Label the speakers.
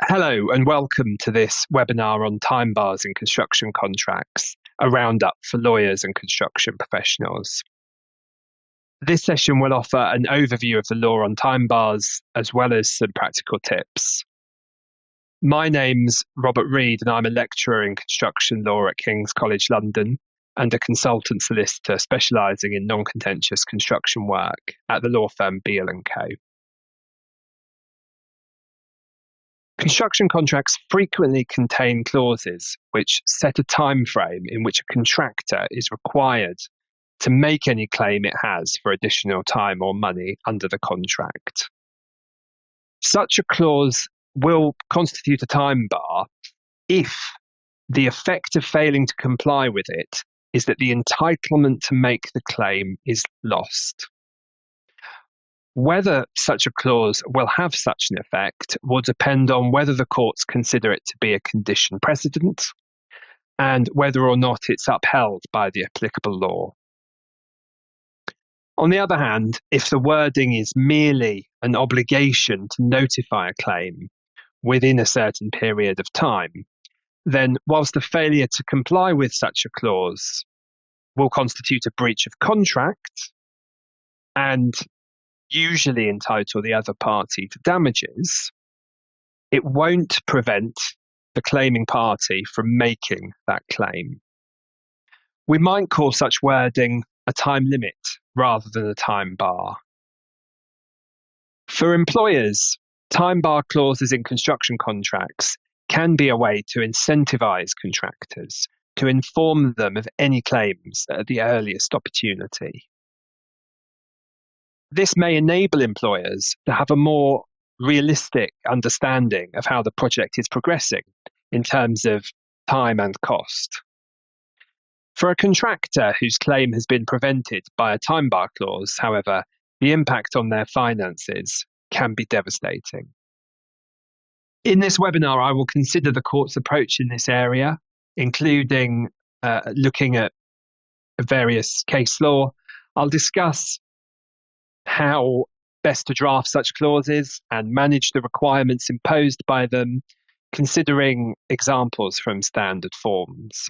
Speaker 1: Hello and welcome to this webinar on time bars in construction contracts, a roundup for lawyers and construction professionals. This session will offer an overview of the law on time bars as well as some practical tips. My name's Robert Reed and I'm a lecturer in construction law at King's College London and a consultant solicitor specialising in non-contentious construction work at the law firm Beale & Co. Construction contracts frequently contain clauses which set a time frame in which a contractor is required to make any claim it has for additional time or money under the contract. Such a clause will constitute a time bar if the effect of failing to comply with it is that the entitlement to make the claim is lost. Whether such a clause will have such an effect will depend on whether the courts consider it to be a condition precedent and whether or not it's upheld by the applicable law. On the other hand, if the wording is merely an obligation to notify a claim within a certain period of time, then whilst the failure to comply with such a clause will constitute a breach of contract and usually entitle the other party to damages, it won't prevent the claiming party from making that claim. We might call such wording a time limit rather than a time bar. For employers, time bar clauses in construction contracts can be a way to incentivize contractors to inform them of any claims at the earliest opportunity. This may enable employers to have a more realistic understanding of how the project is progressing in terms of time and cost. For a contractor whose claim has been prevented by a time bar clause, however, the impact on their finances can be devastating. In this webinar, I will consider the court's approach in this area, including looking at various case law. I'll discuss how best to draft such clauses and manage the requirements imposed by them, considering examples from standard forms.